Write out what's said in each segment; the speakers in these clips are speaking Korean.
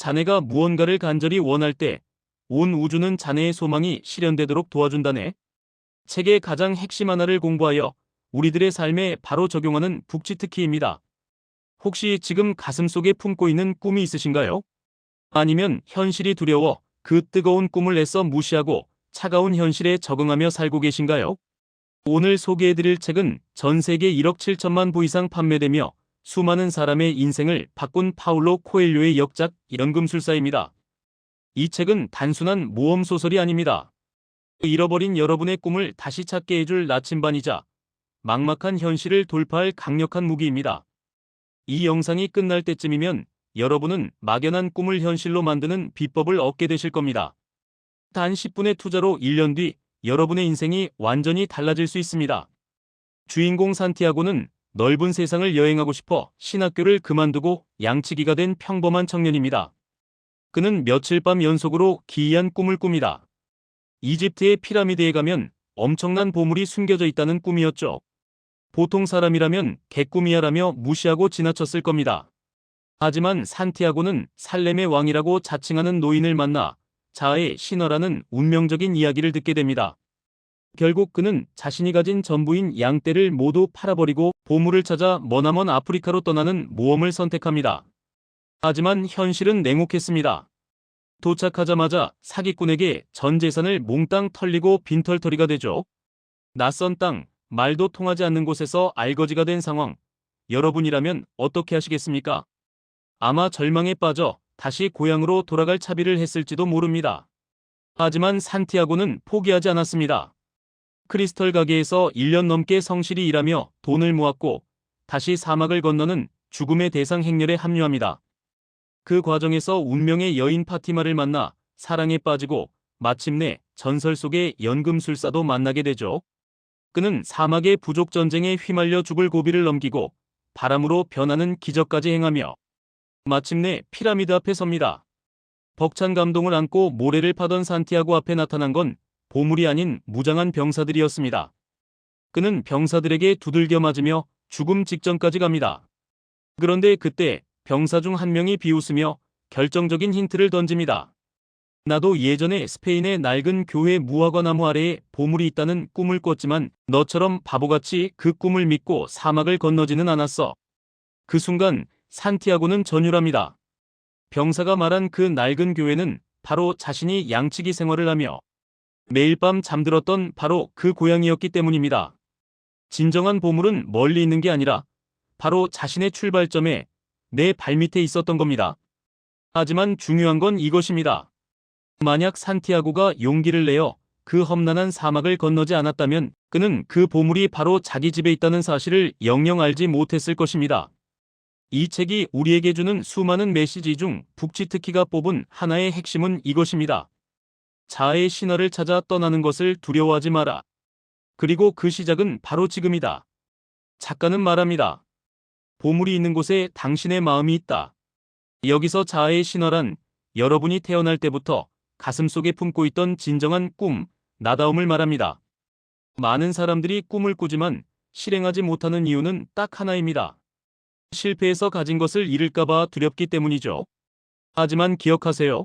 자네가 무언가를 간절히 원할 때 온 우주는 자네의 소망이 실현되도록 도와준다네. 책의 가장 핵심 하나를 공부하여 우리들의 삶에 바로 적용하는 북치특기입니다. 혹시 지금 가슴속에 품고 있는 꿈이 있으신가요? 아니면 현실이 두려워 그 뜨거운 꿈을 애써 무시하고 차가운 현실에 적응하며 살고 계신가요? 오늘 소개해드릴 책은 전 세계 1억 7천만 부 이상 판매되며 수많은 사람의 인생을 바꾼 파울로 코엘료의 역작 연금술사입니다. 이 책은 단순한 모험 소설이 아닙니다. 잃어버린 여러분의 꿈을 다시 찾게 해줄 나침반이자 막막한 현실을 돌파할 강력한 무기입니다. 이 영상이 끝날 때쯤이면 여러분은 막연한 꿈을 현실로 만드는 비법을 얻게 되실 겁니다. 단 10분의 투자로 1년 뒤 여러분의 인생이 완전히 달라질 수 있습니다. 주인공 산티아고는 넓은 세상을 여행하고 싶어 신학교를 그만두고 양치기가 된 평범한 청년입니다. 그는 며칠 밤 연속으로 기이한 꿈을 꿉니다. 이집트의 피라미드에 가면 엄청난 보물이 숨겨져 있다는 꿈이었죠. 보통 사람이라면 개꿈이야라며 무시하고 지나쳤을 겁니다. 하지만 산티아고는 살렘의 왕이라고 자칭하는 노인을 만나 자아의 신화라는 운명적인 이야기를 듣게 됩니다. 결국 그는 자신이 가진 전부인 양떼를 모두 팔아버리고 보물을 찾아 머나먼 아프리카로 떠나는 모험을 선택합니다. 하지만 현실은 냉혹했습니다. 도착하자마자 사기꾼에게 전 재산을 몽땅 털리고 빈털터리가 되죠. 낯선 땅, 말도 통하지 않는 곳에서 알거지가 된 상황. 여러분이라면 어떻게 하시겠습니까? 아마 절망에 빠져 다시 고향으로 돌아갈 차비를 했을지도 모릅니다. 하지만 산티아고는 포기하지 않았습니다. 크리스털 가게에서 1년 넘게 성실히 일하며 돈을 모았고 다시 사막을 건너는 죽음의 대상 행렬에 합류합니다. 그 과정에서 운명의 여인 파티마를 만나 사랑에 빠지고 마침내 전설 속의 연금술사도 만나게 되죠. 그는 사막의 부족 전쟁에 휘말려 죽을 고비를 넘기고 바람으로 변하는 기적까지 행하며 마침내 피라미드 앞에 섭니다. 벅찬 감동을 안고 모래를 파던 산티아고 앞에 나타난 건 보물이 아닌 무장한 병사들이었습니다. 그는 병사들에게 두들겨 맞으며 죽음 직전까지 갑니다. 그런데 그때 병사 중 한 명이 비웃으며 결정적인 힌트를 던집니다. 나도 예전에 스페인의 낡은 교회 무화과 나무 아래에 보물이 있다는 꿈을 꿨지만 너처럼 바보같이 그 꿈을 믿고 사막을 건너지는 않았어. 그 순간 산티아고는 전율합니다. 병사가 말한 그 낡은 교회는 바로 자신이 양치기 생활을 하며 매일 밤 잠들었던 바로 그 고향이었기 때문입니다. 진정한 보물은 멀리 있는 게 아니라 바로 자신의 출발점에 내 발밑에 있었던 겁니다. 하지만 중요한 건 이것입니다. 만약 산티아고가 용기를 내어 그 험난한 사막을 건너지 않았다면 그는 그 보물이 바로 자기 집에 있다는 사실을 영영 알지 못했을 것입니다. 이 책이 우리에게 주는 수많은 메시지 중 북치특기가 뽑은 하나의 핵심은 이것입니다. 자아의 신화를 찾아 떠나는 것을 두려워하지 마라. 그리고 그 시작은 바로 지금이다. 작가는 말합니다. 보물이 있는 곳에 당신의 마음이 있다. 여기서 자아의 신화란 여러분이 태어날 때부터 가슴속에 품고 있던 진정한 꿈, 나다움을 말합니다. 많은 사람들이 꿈을 꾸지만 실행하지 못하는 이유는 딱 하나입니다. 실패해서 가진 것을 잃을까봐 두렵기 때문이죠. 하지만 기억하세요.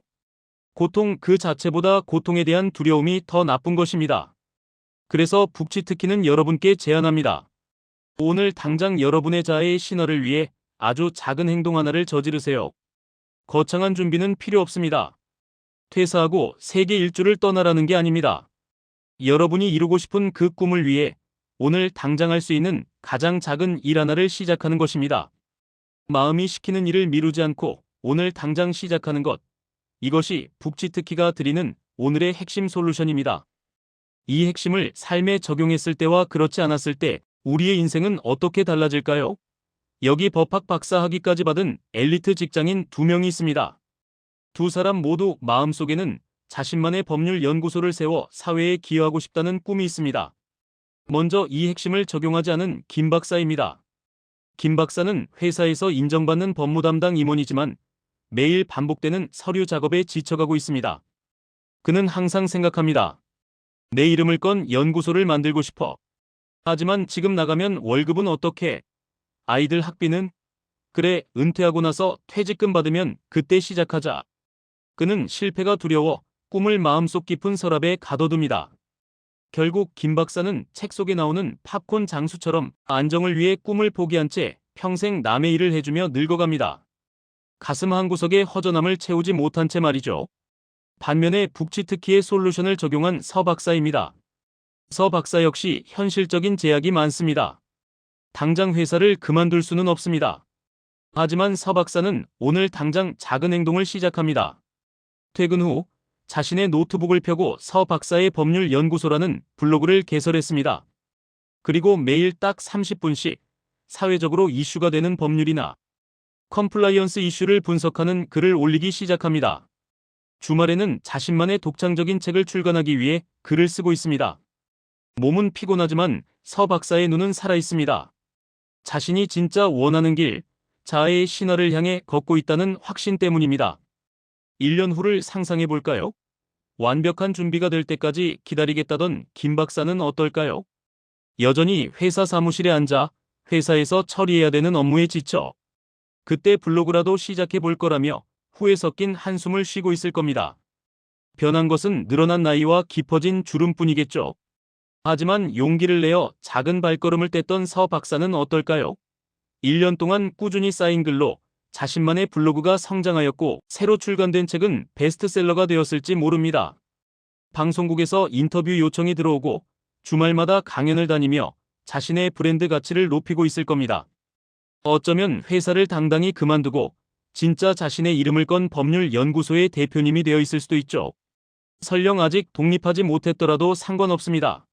고통 그 자체보다 고통에 대한 두려움이 더 나쁜 것입니다. 그래서 북치특기는 여러분께 제안합니다. 오늘 당장 여러분의 자아의 신화를 위해 아주 작은 행동 하나를 저지르세요. 거창한 준비는 필요 없습니다. 퇴사하고 세계 일주를 떠나라는 게 아닙니다. 여러분이 이루고 싶은 그 꿈을 위해 오늘 당장 할 수 있는 가장 작은 일 하나를 시작하는 것입니다. 마음이 시키는 일을 미루지 않고 오늘 당장 시작하는 것. 이것이 북치특기가 드리는 오늘의 핵심 솔루션입니다. 이 핵심을 삶에 적용했을 때와 그렇지 않았을 때 우리의 인생은 어떻게 달라질까요? 여기 법학 박사 학위까지 받은 엘리트 직장인 2명이 있습니다. 두 사람 모두 마음속에는 자신만의 법률 연구소를 세워 사회에 기여하고 싶다는 꿈이 있습니다. 먼저 이 핵심을 적용하지 않은 김 박사입니다. 김 박사는 회사에서 인정받는 법무 담당 임원이지만 매일 반복되는 서류 작업에 지쳐가고 있습니다. 그는 항상 생각합니다. 내 이름을 건 연구소를 만들고 싶어. 하지만 지금 나가면 월급은 어떻게? 아이들 학비는? 그래, 은퇴하고 나서 퇴직금 받으면 그때 시작하자. 그는 실패가 두려워 꿈을 마음속 깊은 서랍에 가둬둡니다. 결국 김 박사는 책 속에 나오는 팝콘 장수처럼 안정을 위해 꿈을 포기한 채 평생 남의 일을 해주며 늙어갑니다. 가슴 한구석에 허전함을 채우지 못한 채 말이죠. 반면에 북치특히의 솔루션을 적용한 서 박사입니다. 서 박사 역시 현실적인 제약이 많습니다. 당장 회사를 그만둘 수는 없습니다. 하지만 서 박사는 오늘 당장 작은 행동을 시작합니다. 퇴근 후 자신의 노트북을 펴고 서 박사의 법률 연구소라는 블로그를 개설했습니다. 그리고 매일 딱 30분씩 사회적으로 이슈가 되는 법률이나 컴플라이언스 이슈를 분석하는 글을 올리기 시작합니다. 주말에는 자신만의 독창적인 책을 출간하기 위해 글을 쓰고 있습니다. 몸은 피곤하지만 서 박사의 눈은 살아있습니다. 자신이 진짜 원하는 길, 자아의 신화를 향해 걷고 있다는 확신 때문입니다. 1년 후를 상상해 볼까요? 완벽한 준비가 될 때까지 기다리겠다던 김 박사는 어떨까요? 여전히 회사 사무실에 앉아 회사에서 처리해야 되는 업무에 지쳐 그때 블로그라도 시작해 볼 거라며 후에 섞인 한숨을 쉬고 있을 겁니다. 변한 것은 늘어난 나이와 깊어진 주름뿐이겠죠. 하지만 용기를 내어 작은 발걸음을 뗐던 서 박사는 어떨까요? 1년 동안 꾸준히 쌓인 글로 자신만의 블로그가 성장하였고 새로 출간된 책은 베스트셀러가 되었을지 모릅니다. 방송국에서 인터뷰 요청이 들어오고 주말마다 강연을 다니며 자신의 브랜드 가치를 높이고 있을 겁니다. 어쩌면 회사를 당당히 그만두고 진짜 자신의 이름을 건 법률 연구소의 대표님이 되어 있을 수도 있죠. 설령 아직 독립하지 못했더라도 상관없습니다.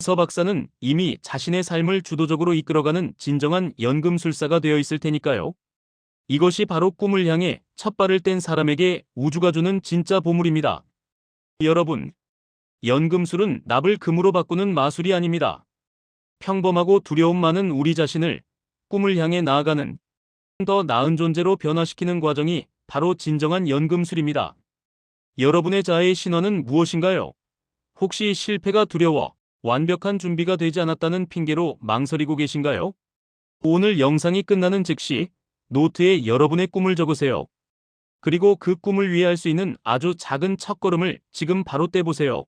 서 박사는 이미 자신의 삶을 주도적으로 이끌어가는 진정한 연금술사가 되어 있을 테니까요. 이것이 바로 꿈을 향해 첫 발을 뗀 사람에게 우주가 주는 진짜 보물입니다. 여러분, 연금술은 납을 금으로 바꾸는 마술이 아닙니다. 평범하고 두려움 많은 우리 자신을 꿈을 향해 나아가는 더 나은 존재로 변화시키는 과정이 바로 진정한 연금술입니다. 여러분의 자아의 신화는 무엇인가요? 혹시 실패가 두려워 완벽한 준비가 되지 않았다는 핑계로 망설이고 계신가요? 오늘 영상이 끝나는 즉시 노트에 여러분의 꿈을 적으세요. 그리고 그 꿈을 위해 할 수 있는 아주 작은 첫걸음을 지금 바로 떼보세요.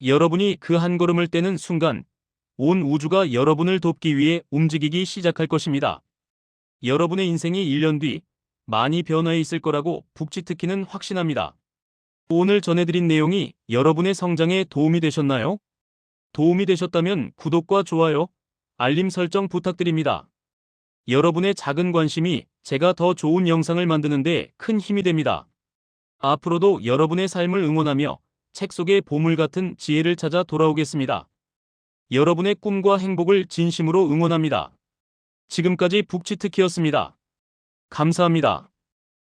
여러분이 그 한 걸음을 떼는 순간 온 우주가 여러분을 돕기 위해 움직이기 시작할 것입니다. 여러분의 인생이 1년 뒤 많이 변화해 있을 거라고 북치특히는 확신합니다. 오늘 전해드린 내용이 여러분의 성장에 도움이 되셨나요? 도움이 되셨다면 구독과 좋아요, 알림 설정 부탁드립니다. 여러분의 작은 관심이 제가 더 좋은 영상을 만드는 데 큰 힘이 됩니다. 앞으로도 여러분의 삶을 응원하며 책 속의 보물 같은 지혜를 찾아 돌아오겠습니다. 여러분의 꿈과 행복을 진심으로 응원합니다. 지금까지 북치특히였습니다. 감사합니다.